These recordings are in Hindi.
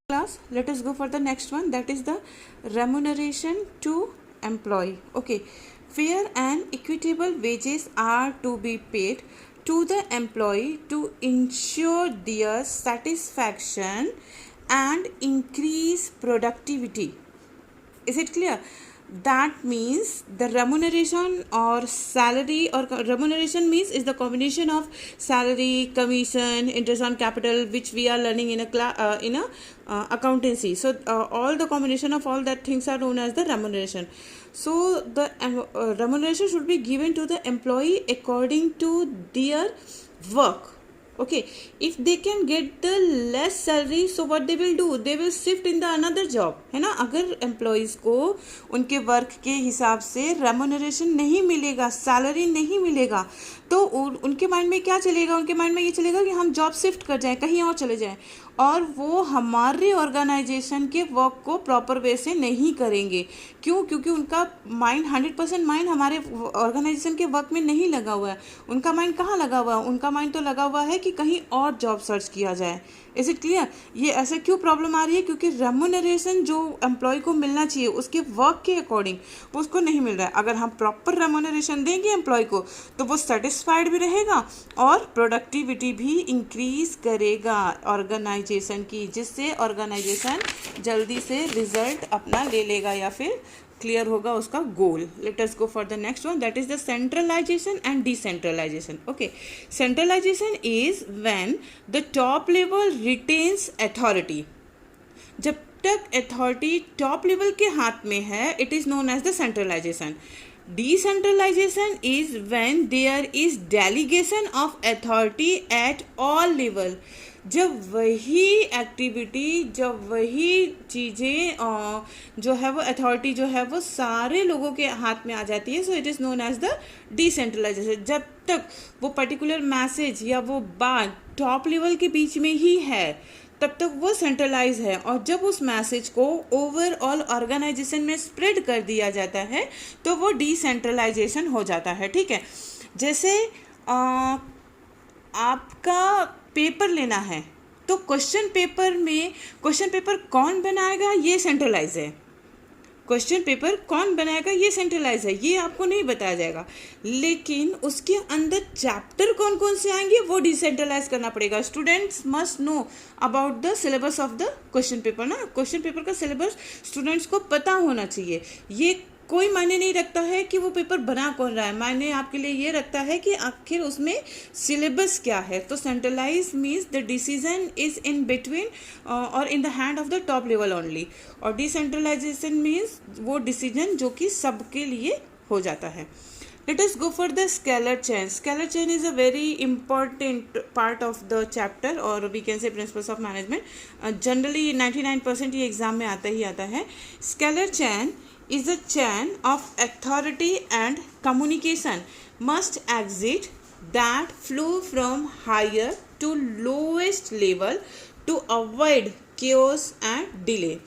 Class, let us go for the next one, that is the remuneration to employee. Okay, fair and equitable wages are to be paid to the employee to ensure their satisfaction and increase productivity. Is it clear? That means the remuneration or salary, or remuneration means is the combination of salary, commission, interest on capital, which we are learning in a accountancy. So all the combination of all that things are known as the remuneration. So the remuneration should be given to the employee according to their work. Okay, if they can get the less salary, so what they will do, they will shift in the another job, है ना. अगर एम्प्लॉयज़ को उनके वर्क के हिसाब से रेमुनरेशन नहीं मिलेगा, सैलरी नहीं मिलेगा, तो उनके माइंड में क्या चलेगा, उनके माइंड में ये चलेगा कि हम जॉब शिफ्ट कर जाएं, कहीं और चले जाएं, और वो हमारे ऑर्गेनाइजेशन के वर्क को प्रॉपर वे से नहीं करेंगे. क्यों? क्योंकि उनका माइंड 100% माइंड हमारे ऑर्गेनाइजेशन के वर्क में नहीं लगा हुआ है. उनका माइंड कहाँ लगा हुआ है? उनका माइंड तो लगा हुआ है कि कहीं और जॉब सर्च किया जाए. Is it clear? ये ऐसे क्यों प्रॉब्लम आ रही है? क्योंकि रेमुनरेशन जो एम्प्लॉय को मिलना चाहिए उसके वर्क के अकॉर्डिंग उसको नहीं मिल रहा है. अगर हम प्रॉपर रेमुनरेशन देंगे एम्प्लॉय को तो वो सेटिस्फाइड भी रहेगा और प्रोडक्टिविटी भी इंक्रीज करेगा ऑर्गेनाइजेशन की, जिससे ऑर्गेनाइजेशन जल्दी से रिजल्ट अपना ले लेगा या फिर क्लियर होगा उसका goal. Let us go for the next one, that is the centralization and decentralization. Okay, centralization is when the top level retains authority. जब तक अथॉरिटी टॉप लेवल के हाथ में है, it is known as the centralization. Decentralization is when there is delegation of authority at all level. जब वही एक्टिविटी, जब वही चीज़ें जो है वो अथॉरिटी जो है वो सारे लोगों के हाथ में आ जाती है, so it is known as the decentralisation. जब तक वो पर्टिकुलर मैसेज या वो बात टॉप लेवल के बीच में ही है तब तक वो सेंट्रलाइज है, और जब उस मैसेज को ओवरऑल ऑर्गेनाइजेशन में स्प्रेड कर दिया जाता है तो वो डिसेंट्रलाइजेशन हो जाता है. ठीक है, जैसे आपका पेपर लेना है तो क्वेश्चन पेपर कौन बनाएगा ये सेंट्रलाइज है. क्वेश्चन पेपर कौन बनाएगा ये सेंट्रलाइज है, ये आपको नहीं बताया जाएगा. लेकिन उसके अंदर चैप्टर कौन कौन से आएंगे वो डिसेंट्रलाइज करना पड़ेगा. Students must know about the syllabus of the question paper ना. क्वेश्चन पेपर का सिलेबस स्टूडेंट्स को पता होना चाहिए. ये कोई मायने नहीं रखता है कि वो पेपर बना कौन रहा है, मायने आपके लिए ये रखता है कि आखिर उसमें सिलेबस क्या है. तो centralize means the decision is in between और in the hand of the top level only, और डिसेंट्रलाइजेशन मीन्स वो डिसीजन जो कि सबके लिए हो जाता है. Let us go for the scalar chain. Scalar chain is a very important part of the chapter, or we can say principles of management. Generally 99% ये एग्जाम में आता ही आता है. Scalar chain is a chain of authority and communication must exist that flow from higher to lowest level to avoid chaos and delay.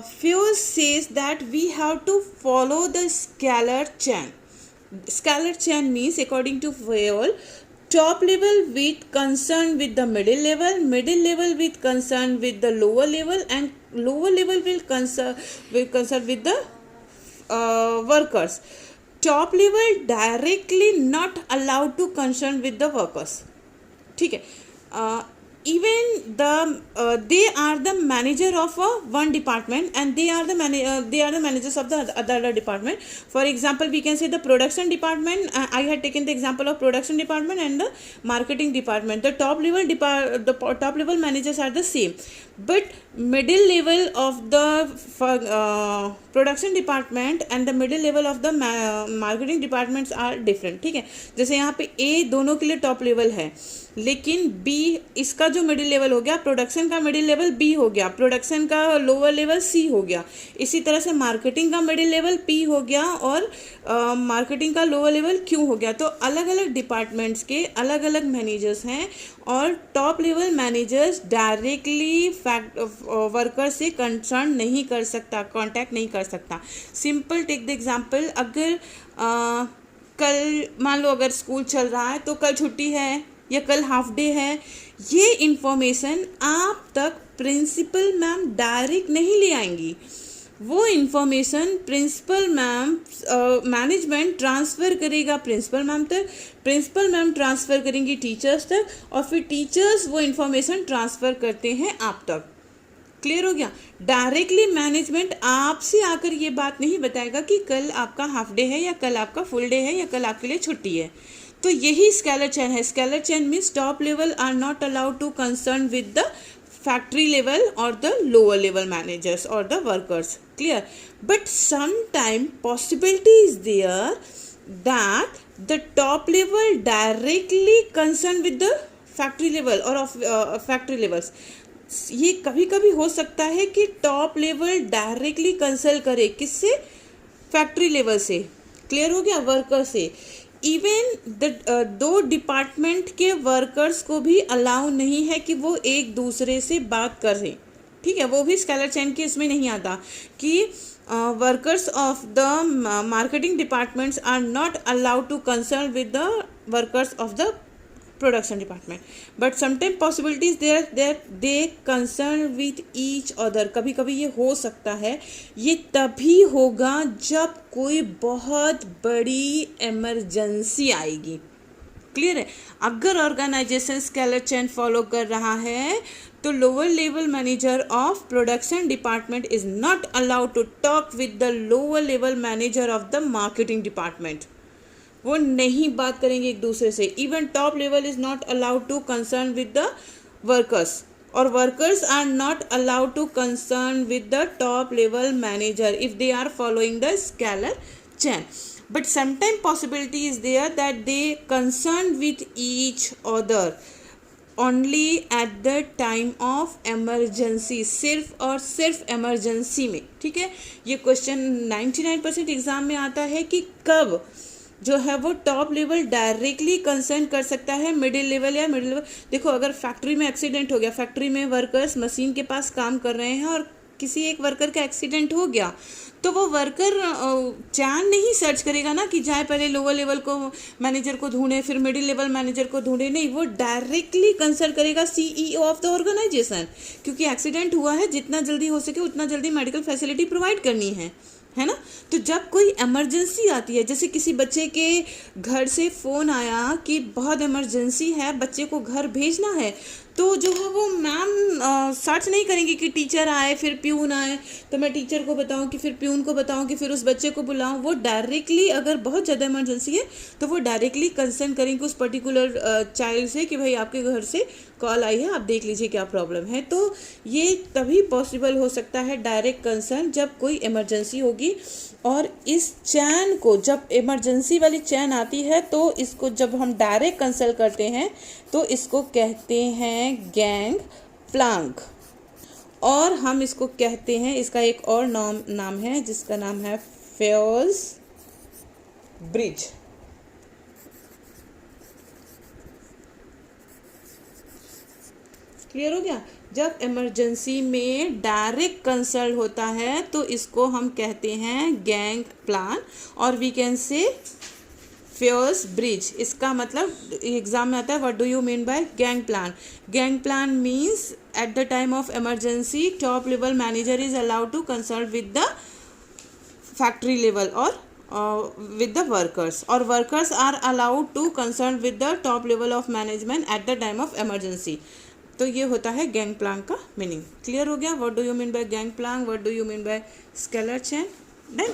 Fuse says that we have to follow the scalar chain. Scalar chain means, according to Fayol, top level with concern with the middle level with concern with the lower level, and lower level will concern with the workers. Top level directly not allowed to concern with the workers. ठीक है. Even they are the manager of one department, and they are the managers of the other department. For example, we can say the production department. I had taken the example of production department and the marketing department. The top level managers are the same, but middle level of the production department and the middle level of the marketing departments are different. ठीक है, जैसे यहाँ पे A दोनों के लिए टॉप लेवल है, लेकिन B इसका जो मिडिल लेवल हो गया, प्रोडक्शन का मिडिल लेवल B हो गया, प्रोडक्शन का लोअर लेवल C हो गया. इसी तरह से मार्केटिंग का मिडिल लेवल P हो गया और मार्केटिंग का लोअर लेवल Q हो गया. तो अलग अलग डिपार्टमेंट्स के अलग अलग मैनेजर्स हैं, और top level managers directly worker से कंसर्न नहीं कर सकता, कांटेक्ट नहीं कर सकता. सिंपल टेक द एग्जांपल, अगर कल मान लो अगर स्कूल चल रहा है तो कल छुट्टी है या कल हाफ डे है, ये इन्फॉर्मेशन आप तक प्रिंसिपल मैम डायरेक्ट नहीं ले आएंगी, वो information principal ma'am management transfer करेगा प्रिंसिपल मैम तक, प्रिंसिपल मैम ट्रांसफ़र करेंगी टीचर्स तक, और फिर टीचर्स वो इन्फॉर्मेशन ट्रांसफ़र करते हैं आप तक। क्लियर हो गया? डायरेक्टली मैनेजमेंट आपसे आकर ये बात नहीं बताएगा कि कल आपका हाफ डे है या कल आपका फुल डे है या कल आपके लिए छुट्टी है। तो यही स्केलर चेन है। Scalar chain means top level are not allowed to concern with the factory level or the lower level managers or the workers. Clear? But sometime possibility is there that the top level directly concerned with the factory level or of factory levels. ये कभी कभी हो सकता है कि टॉप लेवल डायरेक्टली कंसल्ट करे, किससे? फैक्ट्री लेवल से। क्लियर हो गया? वर्कर से। इवन दो डिपार्टमेंट के वर्कर्स को भी अलाउ नहीं है कि वो एक दूसरे से बात करें। ठीक है, वो भी स्केलर चेन के इसमें नहीं आता कि workers of the marketing departments are not allowed to concern with the workers of the production department, but sometime possibilities there that they concern with each other. कभी कभी ये हो सकता है। ये तभी होगा जब कोई बहुत बड़ी इमरजेंसी आएगी। क्लियर है? अगर ऑर्गेनाइजेशन स्केलर चेन फॉलो कर रहा है तो lower level manager of production department is not allowed to talk with the lower level manager of the marketing department. वो नहीं बात करेंगे एक दूसरे से। Even top level is not allowed to concern with the workers, और workers are not allowed to concern with the top level manager if they are following the scalar chain. But sometime possibility is there that they concern with each other only eight the time of emergency, सिर्फ और सिर्फ एमरजेंसी में। ठीक है, ये क्वेश्चन 99% एग्जाम में आता है कि कब जो है वो टॉप लेवल डायरेक्टली कंसर्न कर सकता है मिडिल लेवल या मिडिल लेवल। देखो, अगर फैक्ट्री में एक्सीडेंट हो गया, फैक्ट्री में वर्कर्स मशीन के पास काम कर रहे हैं और किसी एक वर्कर का एक्सीडेंट हो गया, तो वो वर्कर चैन नहीं सर्च करेगा ना कि जाए पहले लोअर लेवल को मैनेजर को ढूंढे फिर मिडिल लेवल मैनेजर को ढूंढे। नहीं, वो डायरेक्टली कंसल्ट करेगा सीईओ ऑफ द ऑर्गेनाइजेशन, क्योंकि एक्सीडेंट हुआ है, जितना जल्दी हो सके उतना जल्दी मेडिकल फैसिलिटी प्रोवाइड करनी है ना। तो जब कोई इमरजेंसी आती है, जैसे किसी बच्चे के घर से फ़ोन आया कि बहुत इमरजेंसी है, बच्चे को घर भेजना है, तो जो है वो मैम सर्च नहीं करेंगी कि टीचर आए फिर प्यून आए तो मैं टीचर को बताऊं कि फिर प्यून को बताऊं कि फिर उस बच्चे को बुलाऊं। वो डायरेक्टली, अगर बहुत ज़्यादा इमरजेंसी है तो वो डायरेक्टली कंसर्न करेंगे उस पर्टिकुलर चाइल्ड से कि भाई आपके घर से कॉल आई है, आप देख लीजिए क्या प्रॉब्लम है। तो ये तभी पॉसिबल हो सकता है डायरेक्ट कंसर्न जब कोई इमरजेंसी होगी। और इस चैन को, जब इमरजेंसी वाली चैन आती है तो इसको जब हम डायरेक्ट कंसल्ट करते हैं तो इसको कहते हैं गैंग प्लांक, और हम इसको कहते हैं, इसका एक और नाम है जिसका नाम है फेयर्स ब्रिज। क्लियर हो गया? जब इमरजेंसी में डायरेक्ट कंसल्ट होता है तो इसको हम कहते हैं गैंग प्लान, और we can say Fayol's bridge. इसका मतलब एग्जाम में आता है, what do you mean by gang plan? Gang plan means at the time of emergency top level manager is allowed to consult with the factory level or with the workers, or workers are allowed to consult with the top level of management at the time of emergency. तो ये होता है गैंग प्लान का मीनिंग। क्लियर हो गया? What do you mean by gang plan, what do you mean bye scalar chain? Done.